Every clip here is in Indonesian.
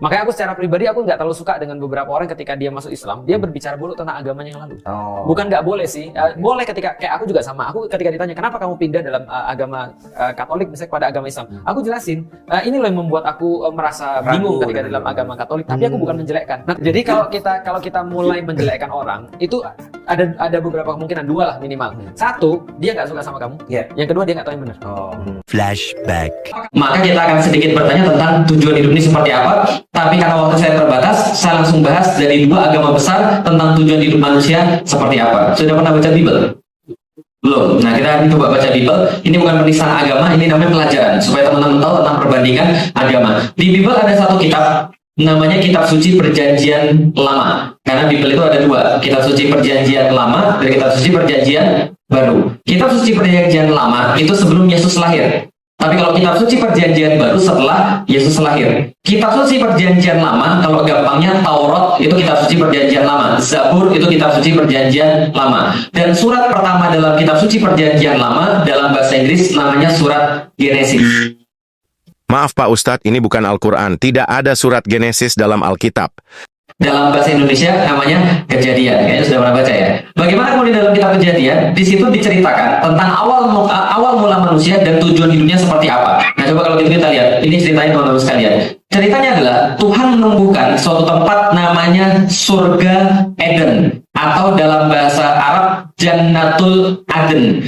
Makanya aku secara pribadi aku nggak terlalu suka dengan beberapa orang ketika dia masuk Islam, dia berbicara buruk tentang agamanya yang lalu. Bukan nggak boleh sih, boleh ketika kayak aku juga sama. Aku ketika ditanya kenapa kamu pindah dalam agama Katolik misalnya kepada agama Islam, aku jelasin ini loh yang membuat aku merasa bingung ketika dalam agama Katolik. Tapi aku bukan menjelekkan. Nah, jadi kalau kita mulai menjelekkan orang, itu ada beberapa kemungkinan, dua lah minimal. Satu, dia nggak suka sama kamu. Yang kedua, dia nggak tahu yang benar. Flashback. Maka kita akan sedikit bertanya tentang tujuan hidup ini seperti apa. Tapi karena waktu saya terbatas, saya langsung bahas dari dua agama besar tentang tujuan hidup manusia seperti apa. Sudah pernah baca Bible? Belum. Nah, kita coba baca Bible. Ini bukan penistaan agama, ini namanya pelajaran supaya teman-teman tahu tentang perbandingan agama. Di Bible ada satu kitab namanya Kitab Suci Perjanjian Lama. Karena Bible itu ada dua, Kitab Suci Perjanjian Lama dan Kitab Suci Perjanjian Baru. Kitab Suci Perjanjian Lama itu sebelum Yesus lahir. Tapi kalau Kitab Suci Perjanjian Baru setelah Yesus lahir. Kitab Suci Perjanjian Lama, kalau gampangnya Taurat itu Kitab Suci Perjanjian Lama. Zabur itu Kitab Suci Perjanjian Lama. Dan surat pertama dalam Kitab Suci Perjanjian Lama dalam bahasa Inggris namanya surat Genesis. Maaf Pak Ustadz, ini bukan Al-Quran. Tidak ada surat Genesis dalam Alkitab. Dalam bahasa Indonesia namanya Kejadian. Kayaknya sudah pernah baca ya. Bagaimana kemudian dalam kitab Kejadian, di situ diceritakan tentang awal mula manusia dan tujuan hidupnya seperti apa. Nah, coba kalau gitu kita lihat. Ini ceritanya teman-teman sekalian. Ceritanya adalah Tuhan menumbuhkan suatu tempat namanya surga Eden, atau dalam bahasa Arab Jannatul Aden.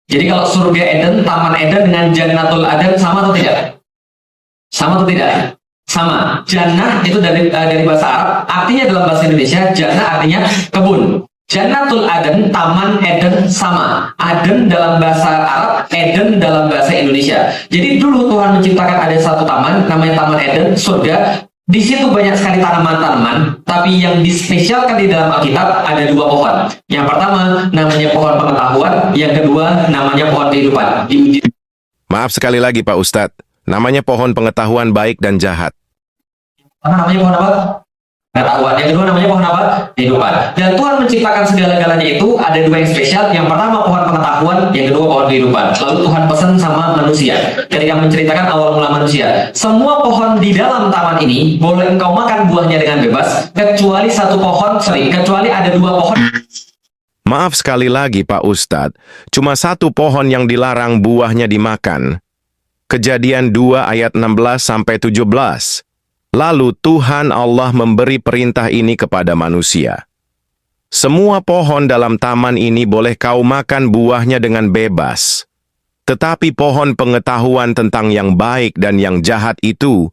Jadi kalau surga Eden, Taman Eden dengan Jannatul Aden sama atau tidak? Sama atau tidak? Sama. Jannah itu dari bahasa Arab, artinya dalam bahasa Indonesia jannah artinya kebun. Jannatul Aden, Taman Eden sama. Aden dalam bahasa Arab, Eden dalam bahasa Indonesia. Jadi dulu Tuhan menciptakan ada satu taman namanya Taman Eden, surga. Di situ banyak sekali tanaman-tanaman, tapi yang dispesialkan di dalam Alkitab ada dua pohon. Yang pertama namanya pohon pengetahuan, yang kedua namanya pohon kehidupan. Maaf sekali lagi Pak Ustadz. Namanya pohon pengetahuan baik dan jahat. Namanya pohon apa? Pengetahuan. Yang kedua namanya pohon apa? Kehidupan. Dan Tuhan menciptakan segala-galanya itu ada dua yang spesial. Yang pertama pohon pengetahuan, yang kedua pohon kehidupan. Lalu Tuhan pesan sama manusia ketika menceritakan awal mula manusia. Semua pohon di dalam taman ini boleh engkau makan buahnya dengan bebas, kecuali kecuali ada dua pohon. Maaf sekali lagi Pak Ustadz, cuma satu pohon yang dilarang buahnya dimakan. Kejadian 2 ayat 16-17. Lalu Tuhan Allah memberi perintah ini kepada manusia. Semua pohon dalam taman ini boleh kau makan buahnya dengan bebas. Tetapi pohon pengetahuan tentang yang baik dan yang jahat itu,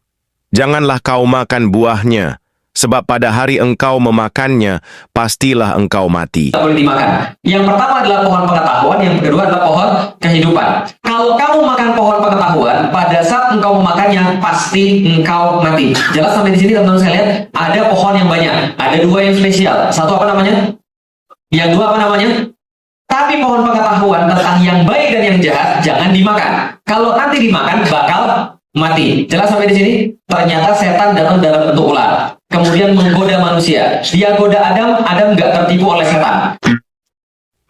janganlah kau makan buahnya. Sebab pada hari engkau memakannya, pastilah engkau mati. Tak boleh dimakan. Yang pertama adalah pohon pengetahuan, yang kedua adalah pohon kehidupan. Kalau kamu makan pohon pengetahuan, pada saat engkau memakannya, pasti engkau mati. Jelas sampai di sini teman-teman sekalian, ada pohon yang banyak. Ada dua yang spesial. Satu apa namanya? Yang dua apa namanya? Tapi pohon pengetahuan tentang yang baik dan yang jahat, jangan dimakan. Kalau nanti dimakan, bakal mati. Jelas sampai di sini? Ternyata setan datang dalam bentuk ular. Kemudian menggoda manusia. Dia goda Adam nggak tertipu oleh setan.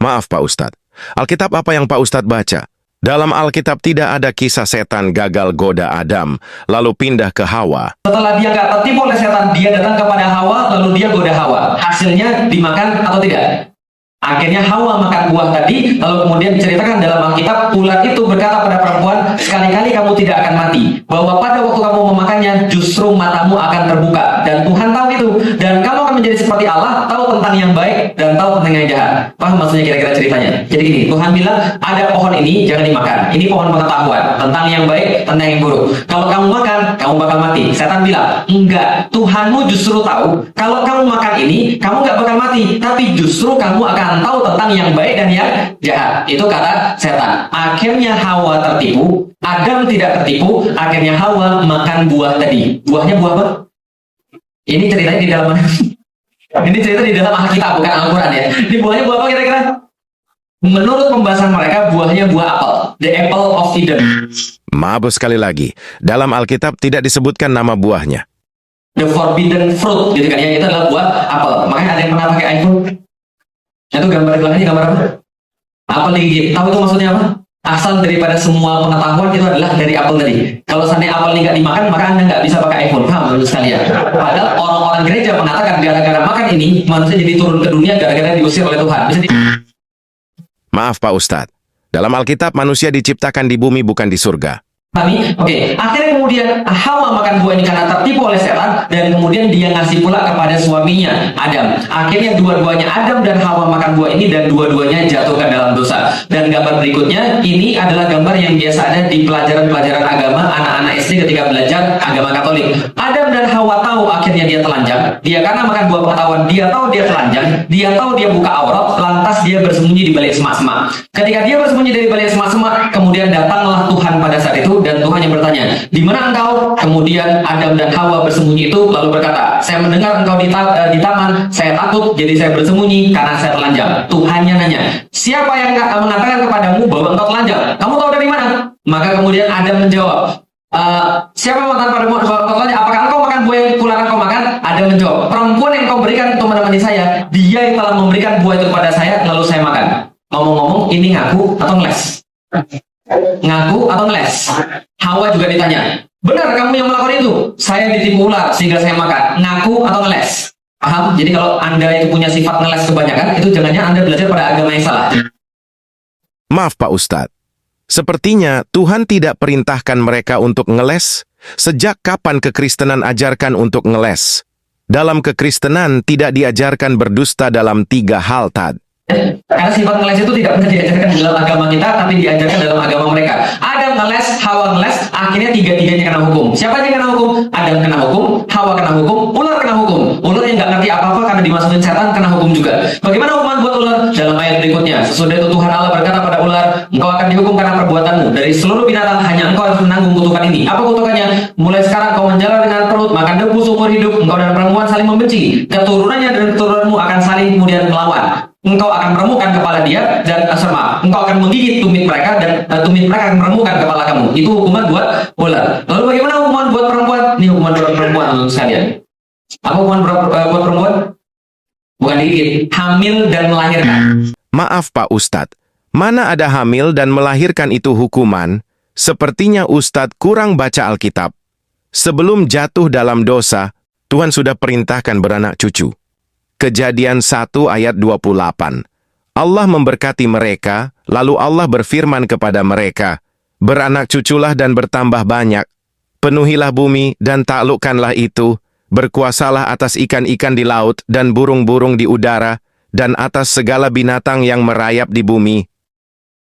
Maaf Pak Ustadz, Alkitab apa yang Pak Ustadz baca? Dalam Alkitab tidak ada kisah setan gagal goda Adam, lalu pindah ke Hawa. Setelah dia nggak tertipu oleh setan, dia datang kepada Hawa, lalu dia goda Hawa. Hasilnya dimakan atau tidak? Akhirnya Hawa makan buah tadi, lalu kemudian diceritakan dalam Alkitab, ular itu berkata pada perempuan, sekali-kali kamu tidak akan mati. Bahwa pada waktu kamu memakannya, justru matamu akan terbuka. Dan Tuhan tahu itu. Dan kamu akan menjadi seperti Allah, tahu tentang yang baik, dan tahu tentang yang jahat. Paham maksudnya kira-kira ceritanya? Jadi gini, Tuhan bilang, ada pohon ini, jangan dimakan. Ini pohon pengetahuan, tentang yang baik, tentang yang buruk. Kalau kamu makan, kamu bakal mati. Setan bilang, enggak, Tuhanmu justru tahu, kalau kamu makan ini, kamu nggak bakal mati. Tapi justru kamu akan tahu tentang yang baik dan yang jahat. Itu kata setan. Akhirnya Hawa tertipu, Adam tidak tertipu, akhirnya Hawa makan buah tadi. Buahnya buah apa? Ini ceritanya di dalam ini cerita di dalam Alkitab, bukan Al-Quran ya. Ini buahnya buah apa kira-kira? Menurut pembahasan mereka, buahnya buah apel. The apple of Eden. Maaf sekali lagi, dalam Alkitab tidak disebutkan nama buahnya. The forbidden fruit, gitu kan ya. Itu adalah buah apel. Makanya ada yang pernah pakai iPhone. Itu gambar di belakangnya gambar apa? Apel digigit. Tahu itu maksudnya apa? Asal daripada semua pengetahuan itu adalah dari apel tadi. Kalau seandainya apel ini nggak dimakan, maka Anda nggak bisa pakai iPhone. Paham menurut sekalian? Padahal orang-orang gereja mengatakan gara-gara makan ini, manusia jadi turun ke dunia gara-gara diusir oleh Tuhan. Maaf Pak Ustadz, dalam Alkitab manusia diciptakan di bumi bukan di surga. Akhirnya kemudian Hawa makan buah ini karena tertipu oleh setan, dan kemudian dia ngasih pula kepada suaminya Adam. Akhirnya dua-duanya Adam dan Hawa makan buah ini dan dua-duanya jatuh ke dalam dosa. Dan gambar berikutnya ini adalah gambar yang biasa ada di pelajaran-pelajaran agama anak-anak SD ketika belajar agama Katolik. Adam dan Hawa tahu akhirnya dia telanjang. Dia karena makan buah pengetahuan, dia tahu dia telanjang, dia tahu dia buka aurat, lantas dia bersembunyi di balik semak-semak. Ketika dia bersembunyi dari balik semak-semak, kemudian datanglah Tuhan pada saat itu. Dan Tuhan yang bertanya, di mana engkau? Kemudian Adam dan Hawa bersembunyi itu lalu berkata, saya mendengar engkau di taman, saya takut, jadi saya bersembunyi karena saya telanjang. Tuhannya nanya, siapa yang mengatakan kepadamu bahwa engkau telanjang? Kamu tahu dari mana? Maka kemudian Adam menjawab, siapa yang mengatakan padamu bahwa engkau telanjang? Apakah engkau makan buah yang kularang kau makan? Adam menjawab, perempuan yang kau berikan untuk menemani saya, dia yang telah memberikan buah itu kepada saya, lalu saya makan. Ngomong-ngomong, ini ngaku atau ngeles? Ngaku atau ngeles? Hawa juga ditanya, benar kamu yang melakukan itu? Saya ditipu ular sehingga saya makan. Ngaku atau ngeles? Paham? Jadi kalau Anda itu punya sifat ngeles kebanyakan, itu jangan-jangan Anda belajar pada agama yang salah. Maaf Pak Ustadz, sepertinya Tuhan tidak perintahkan mereka untuk ngeles. Sejak kapan kekristenan ajarkan untuk ngeles? Dalam kekristenan tidak diajarkan berdusta dalam 3 hal Tad. Karena sifat ngeles itu tidak pernah diajarkan dalam agama kita, tapi diajarkan dalam agama mereka. Adam ngeles, Hawa ngeles, akhirnya tiga-tiganya kena hukum. Siapa yang kena hukum? Adam kena hukum, Hawa kena hukum, ular kena hukum. Ular yang nggak ngerti apa-apa karena dimasukin setan kena hukum juga. Bagaimana hukuman buat ular? Dalam ayat berikutnya, sesudah itu Tuhan Allah berkata pada ular, engkau akan dihukum karena perbuatanmu. Dari seluruh binatang hanya engkau harus menanggung kutukan ini. Apa kutukannya? Mulai sekarang kau menjala dengan perut, makan debu seumur hidup. Engkau dan perempuan saling membenci. Keturunannya dan keturunanmu akan saling kemudian melawan. Engkau akan meremukkan kepala dia dan engkau akan menggigit tumit mereka dan tumit mereka akan meremukkan kepala kamu. Itu hukuman buat ular. Lalu bagaimana hukuman buat perempuan? Ini hukuman buat perempuan sekalian. Apa hukuman buat perempuan? Bukan digigit, hamil dan melahirkan. Maaf Pak Ustadz, mana ada hamil dan melahirkan itu hukuman? Sepertinya Ustadz kurang baca Alkitab. Sebelum jatuh dalam dosa, Tuhan sudah perintahkan beranak cucu. Kejadian 1 ayat 28. Allah memberkati mereka, lalu Allah berfirman kepada mereka, beranak cuculah dan bertambah banyak, penuhilah bumi dan taklukkanlah itu, berkuasalah atas ikan-ikan di laut dan burung-burung di udara, dan atas segala binatang yang merayap di bumi.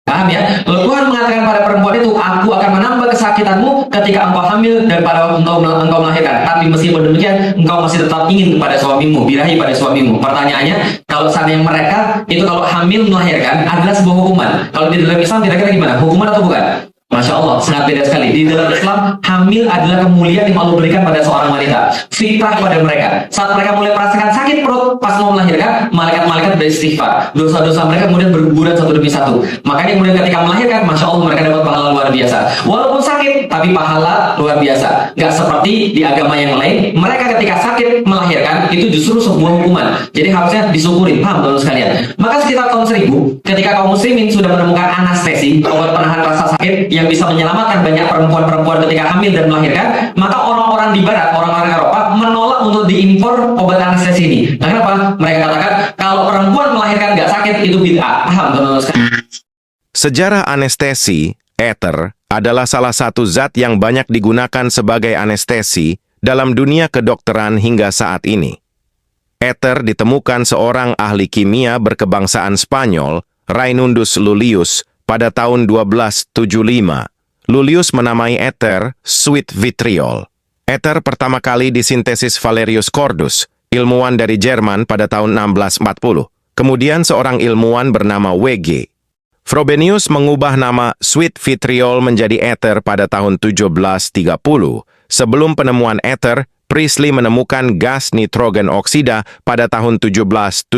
Paham ya? Lalu Tuhan mengatakan pada perempuan itu, aku akan menambah kesakitanmu ketika engkau hamil dan pada waktu engkau melahirkan. Tapi meskipun demikian, engkau masih tetap ingin kepada suamimu, birahi pada suamimu. Pertanyaannya, kalau seandainya mereka itu kalau hamil melahirkan adalah sebuah hukuman. Kalau di dalam Islam kira-kira gimana? Hukuman atau bukan? Masya Allah, sangat beda sekali. Di dalam Islam, hamil adalah kemuliaan yang Allah berikan pada seorang wanita. Fitrah pada mereka. Saat mereka mulai merasakan sakit perut pas mau melahirkan, malaikat-malaikat beristighfar. Dosa-dosa mereka kemudian berguguran satu demi satu. Makanya kemudian ketika melahirkan, Masya Allah mereka dapat pahala luar biasa. Walaupun sakit, tapi pahala luar biasa. Gak seperti di agama yang lain, mereka ketika sakit melahirkan, itu justru sebuah hukuman. Jadi harusnya disyukuri, paham teman sekalian. Maka sekitar tahun 1000, ketika kaum muslimin sudah menemukan anestesi, obat penahan rasa sakit, yang bisa menyelamatkan banyak perempuan-perempuan ketika hamil dan melahirkan, maka orang-orang di barat, orang-orang Eropa menolak untuk diimpor obat anestesi ini. Nah, kenapa? Mereka katakan kalau perempuan melahirkan nggak sakit itu bid'ah. Paham teman-teman? Sejarah anestesi, ether, adalah salah satu zat yang banyak digunakan sebagai anestesi dalam dunia kedokteran hingga saat ini. Ether ditemukan seorang ahli kimia berkebangsaan Spanyol, Rainundus Lullius, pada tahun 1275. Lullius menamai ether sweet vitriol. Ether pertama kali disintesis Valerius Cordus, ilmuwan dari Jerman pada tahun 1640. Kemudian seorang ilmuwan bernama W.G. Frobenius mengubah nama sweet vitriol menjadi ether pada tahun 1730. Sebelum penemuan ether, Priestley menemukan gas nitrogen oksida pada tahun 1777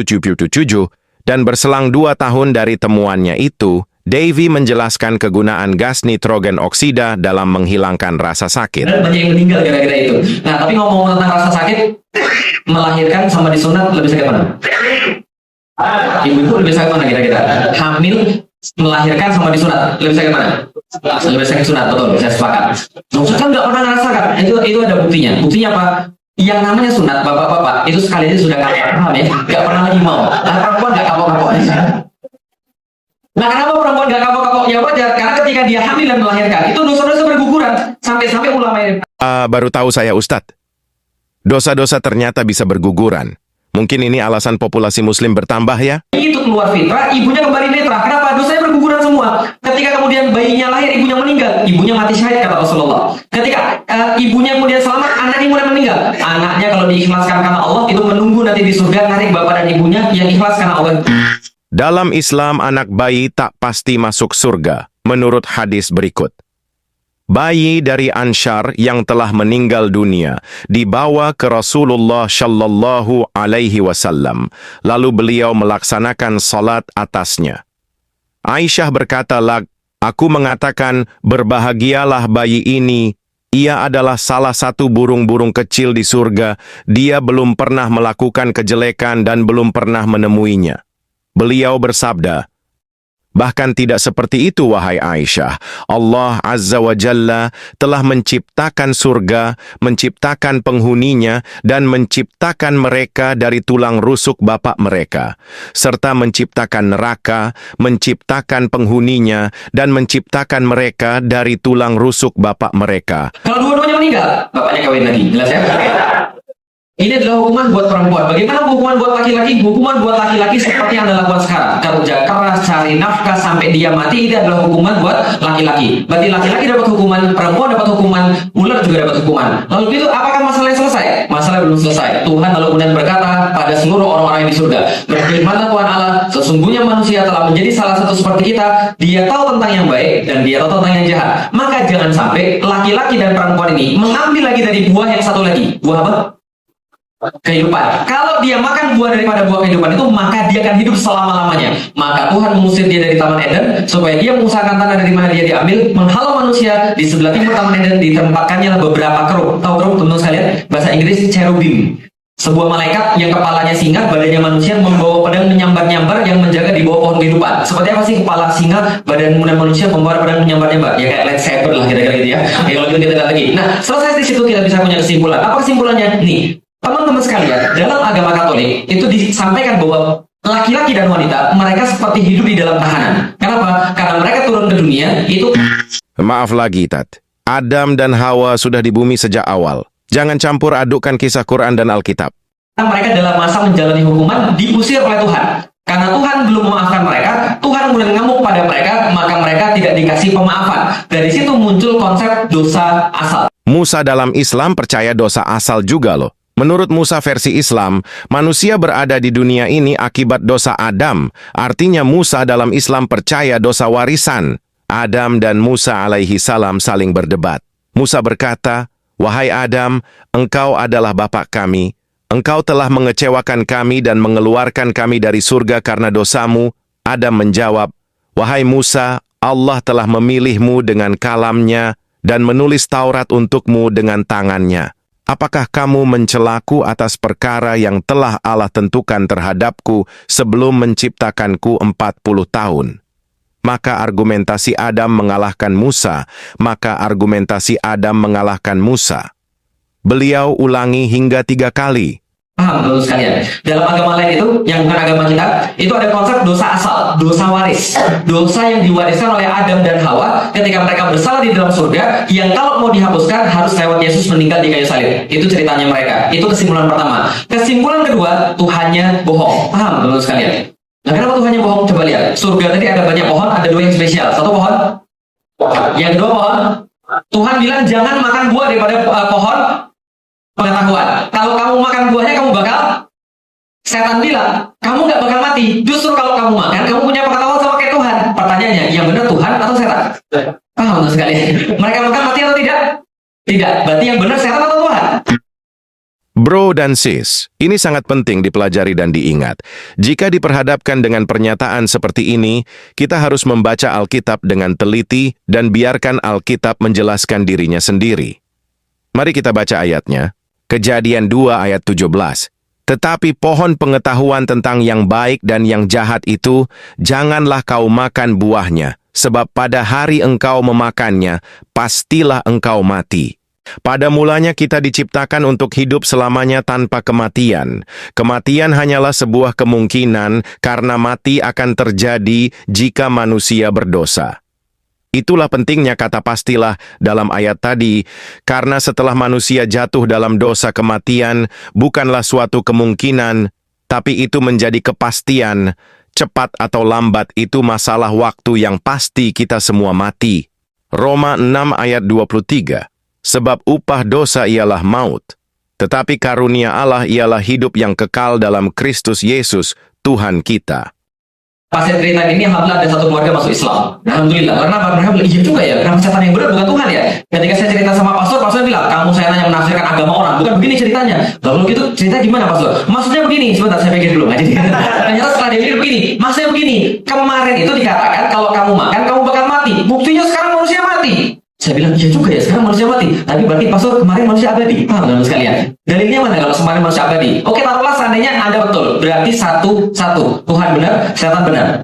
dan berselang 2 tahun dari temuannya itu, Davy menjelaskan kegunaan gas nitrogen oksida dalam menghilangkan rasa sakit. Banyak yang meninggal gara-gara itu. Nah, tapi ngomong tentang rasa sakit, melahirkan sama disunat lebih sakit mana? Ibu-ibu lebih sakit mana kira-kira? Hamil melahirkan sama disunat? Lebih sakit mana? Lebih sakit sunat, betul, saya sepakat. Ustaz kan nggak pernah ngerasakan. Itu ada buktinya. Buktinya apa? Yang namanya sunat, bapak-bapak, itu sekali itu sudah kapok, paham ya? Nggak pernah lagi mau. Nah, perempuan nggak kapok-kapok. Nah, kenapa perempuan nggak kapok-kapok? Ya wajar, karena ketika dia hamil dan melahirkan, itu dosa-dosa berguguran. Sampai-sampai ulama ini. Baru tahu saya Ustadz. Dosa-dosa ternyata bisa berguguran. Mungkin ini alasan populasi muslim bertambah ya? Itu keluar fitrah, ibunya kembali fitrah. Kenapa? Dosanya berguguran semua. Ketika kemudian bayinya lahir, ibunya meninggal. Ibunya mati syahid, kata Rasulullah. Ketika ibunya kemudian selamat, anaknya kemudian meninggal. Anaknya kalau diikhlaskan karena Allah, itu menunggu nanti di surga, narik bapak dan ibunya yang ikhlas karena Allah. Dalam Islam, anak bayi tak pasti masuk surga, menurut hadis berikut. Bayi dari Ansyar yang telah meninggal dunia dibawa ke Rasulullah Shallallahu Alaihi Wasallam, lalu beliau melaksanakan salat atasnya. Aisyah berkata, aku mengatakan, berbahagialah bayi ini. Ia adalah salah satu burung-burung kecil di surga. Dia belum pernah melakukan kejelekan dan belum pernah menemuinya. Beliau bersabda, bahkan tidak seperti itu, wahai Aisyah. Allah Azza wa Jalla telah menciptakan surga, menciptakan penghuninya, dan menciptakan mereka dari tulang rusuk bapak mereka, serta menciptakan neraka, menciptakan penghuninya, dan menciptakan mereka dari tulang rusuk bapak mereka. Kalau dua-duanya meninggal, bapaknya kawin lagi. Jelas ya? Ini adalah hukuman buat perempuan. Bagaimana hukuman buat laki-laki? Hukuman buat laki-laki seperti yang Anda lakukan sekarang. Kerja keras, cari nafkah sampai dia mati, ini adalah hukuman buat laki-laki. Berarti laki-laki dapat hukuman, perempuan dapat hukuman, ular juga dapat hukuman. Lalu itu apakah masalahnya selesai? Masalah belum selesai. Tuhan lalu kemudian berkata pada seluruh orang-orang yang di surga, berfirmanlah Tuhan Allah, sesungguhnya manusia telah menjadi salah satu seperti kita. Dia tahu tentang yang baik dan dia tahu tentang yang jahat. Maka jangan sampai laki-laki dan perempuan ini mengambil lagi dari buah yang satu lagi. Buah apa? Kehidupan. Kalau dia makan buah daripada buah kehidupan itu, maka dia akan hidup selama-lamanya. Maka Tuhan mengusir dia dari Taman Eden supaya dia mengusahakan tanah dari mana dia diambil, menghalau manusia. Di sebelah timur Taman Eden ditempatkannya beberapa kerub. Tahu kerub, teman-teman sekalian? Bahasa Inggris cherubim. Sebuah malaikat yang kepalanya singa, badannya manusia, membawa pedang menyambar-nyambar yang menjaga di bawah pohon kehidupan. Seperti apa sih kepala singa, badan manusia membawa pedang menyambar-nyambar? Ya kayak lightsaber lah kira-kira gitu ya. Kalau kita lihat lagi. Nah, selesai di situ kita bisa punya kesimpulan. Apa kesimpulannya? Nih, teman-teman sekalian, dalam agama Katolik itu disampaikan bahwa laki-laki dan wanita mereka seperti hidup di dalam tahanan. Kenapa? Karena mereka turun ke dunia itu. Maaf lagi, Tat. Adam dan Hawa sudah di bumi sejak awal. Jangan campur adukkan kisah Quran dan Alkitab. Mereka dalam masa menjalani hukuman diusir oleh Tuhan. Karena Tuhan belum memaafkan mereka, Tuhan kemudian ngamuk pada mereka, maka mereka tidak dikasih pemaafan. Dari situ muncul konsep dosa asal. Musa dalam Islam percaya dosa asal juga loh. Menurut Musa versi Islam, manusia berada di dunia ini akibat dosa Adam. Artinya Musa dalam Islam percaya dosa warisan. Adam dan Musa alaihi salam saling berdebat. Musa berkata, wahai Adam, engkau adalah bapak kami. Engkau telah mengecewakan kami dan mengeluarkan kami dari surga karena dosamu. Adam menjawab, wahai Musa, Allah telah memilihmu dengan kalamnya dan menulis Taurat untukmu dengan tangannya. Apakah kamu mencelaku atas perkara yang telah Allah tentukan terhadapku sebelum menciptakanku 40 tahun? Maka argumentasi Adam mengalahkan Musa, Beliau ulangi hingga 3 kali. Paham, teman sekalian? Dalam agama lain itu, yang bukan agama kita, itu ada konsep dosa asal, dosa waris. Dosa yang diwariskan oleh Adam dan Hawa ketika mereka bersalah di dalam surga, yang kalau mau dihapuskan harus lewat Yesus meninggal di kayu salib. Itu ceritanya mereka. Itu kesimpulan pertama. Kesimpulan kedua, Tuhannya bohong. Paham, teman sekalian? Nah, kenapa Tuhannya bohong? Coba lihat. Surga tadi ada banyak pohon, ada 2 yang spesial. Satu pohon, yang kedua pohon. Tuhan bilang jangan makan buah daripada pohon pengetahuan. Kalau kamu makan buahnya, kamu bakal. Setan bilang, kamu nggak bakal mati. Justru kalau kamu makan, kamu punya pengetahuan sama kayak Tuhan. Pertanyaannya, yang benar Tuhan atau setan? Paham tuh sekali. Mereka makan mati atau tidak? Tidak. Berarti yang benar setan atau Tuhan? Bro dan sis, ini sangat penting dipelajari dan diingat. Jika diperhadapkan dengan pernyataan seperti ini, kita harus membaca Alkitab dengan teliti dan biarkan Alkitab menjelaskan dirinya sendiri. Mari kita baca ayatnya. Kejadian 2 ayat 17. Tetapi pohon pengetahuan tentang yang baik dan yang jahat itu, janganlah kau makan buahnya, sebab pada hari engkau memakannya, pastilah engkau mati. Pada mulanya kita diciptakan untuk hidup selamanya tanpa kematian. Kematian hanyalah sebuah kemungkinan karena mati akan terjadi jika manusia berdosa. Itulah pentingnya kata pastilah dalam ayat tadi, karena setelah manusia jatuh dalam dosa, kematian bukanlah suatu kemungkinan, tapi itu menjadi kepastian. Cepat atau lambat itu masalah waktu yang pasti kita semua mati. Roma 6 ayat 23. Sebab upah dosa ialah maut, tetapi karunia Allah ialah hidup yang kekal dalam Kristus Yesus, Tuhan kita. Pas saya ceritain ini, alhamdulillah ada satu keluarga masuk Islam. Alhamdulillah. Karena mereka bilang, iya juga ya, kenapa setan yang berat bukan Tuhan ya? Ketika saya cerita sama pastor bilang, kamu saya nanya menafsirkan agama orang, bukan begini ceritanya. Lalu gitu, cerita gimana pastor? Maksudnya begini, sebentar saya pikir dulu. Ternyata setelah dia pikir begini, maksudnya begini, kemarin itu dikatakan kalau kamu makan, kamu bakal mati. Buktinya sekarang manusia mati. Saya bilang, iya juga ya, sekarang manusia mati. Tapi berarti pastor kemarin manusia abadi. Paham teman sekalian? Dalilnya mana kalau kemarin manusia abadi? Oke, taruhlah seandainya Anda betul. Berarti satu. Tuhan benar, setan benar.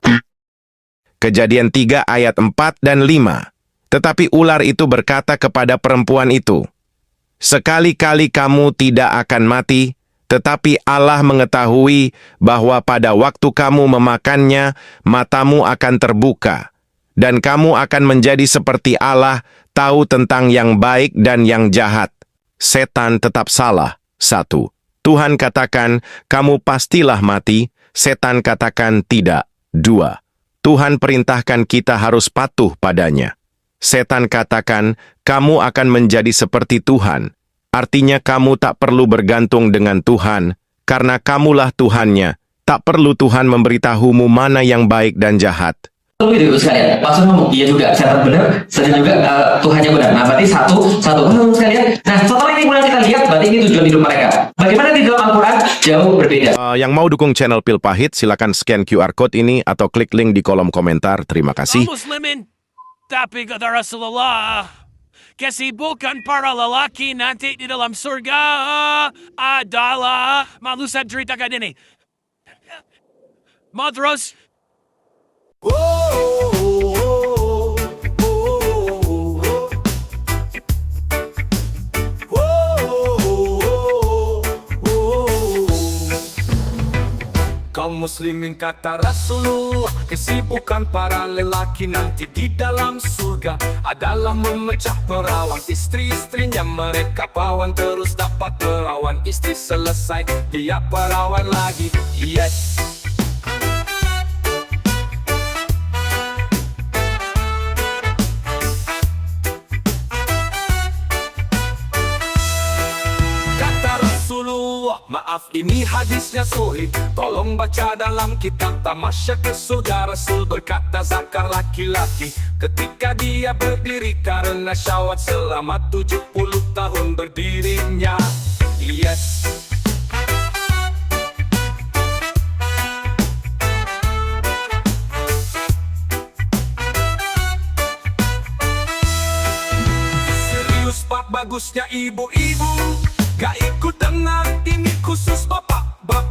Kejadian 3 ayat 4 dan 5. Tetapi ular itu berkata kepada perempuan itu, sekali-kali kamu tidak akan mati, tetapi Allah mengetahui bahwa pada waktu kamu memakannya, matamu akan terbuka, dan kamu akan menjadi seperti Allah, tahu tentang yang baik dan yang jahat. Setan tetap salah. 1. Tuhan katakan, kamu pastilah mati. Setan katakan tidak. 2. Tuhan perintahkan kita harus patuh padanya. Setan katakan, kamu akan menjadi seperti Tuhan. Artinya kamu tak perlu bergantung dengan Tuhan, karena kamulah Tuhannya. Tak perlu Tuhan memberitahumu mana yang baik dan jahat. Gitu sekalian, pastor ngomong, iya juga, setan benar, setan juga Tuhannya benar. Nah, berarti satu sekalian. Nah, setelah ini mulai kita lihat, berarti ini tujuan hidup mereka. Bagaimana di dalam Al-Quran? Jauh berbeda. Yang mau dukung channel Pil Pahit, silakan scan QR Code ini atau klik link di kolom komentar. Terima kasih. Muslimin, tapi kata Rasulullah, kesibukan para lelaki nanti di dalam surga adalah malusan ceritakan ini. Madros. Kaum muslimin kata Rasulullah, kesibukan para lelaki nanti di dalam surga adalah memecah perawan istri-istrinya. Mereka perawan terus dapat perawan, istri selesai dia perawan lagi. Yes. Maaf, ini hadisnya sahih. Tolong baca dalam kitab Tamasya ke surga. Rasul berkata zakar laki-laki ketika dia berdiri karena syahwat selama 70 tahun berdirinya. Yes. Serius pak, bagusnya ibu-ibu gak ikut dengar ini khusus bapak-bapak.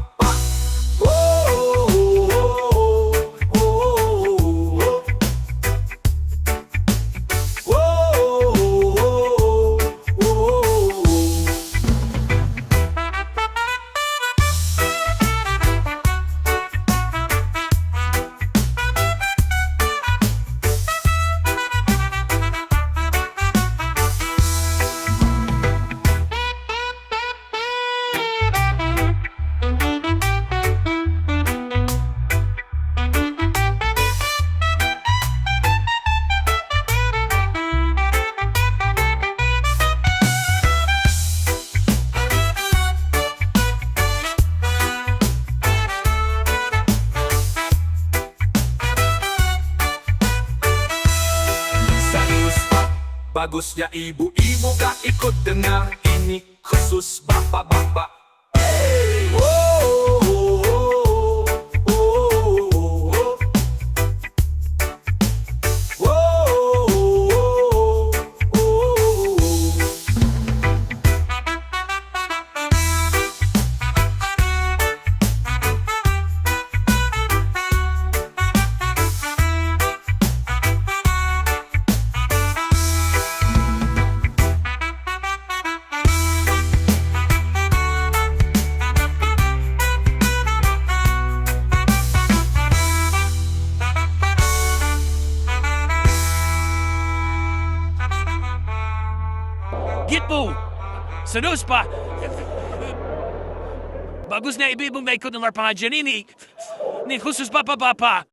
Bagusnya ibu-ibu gak ikut dengar ini khusus bapak-bapak. Gitmo! Sanus pa! Bagus na ibibong may ikot ng larpangan dyan ini. Ni khusus pa.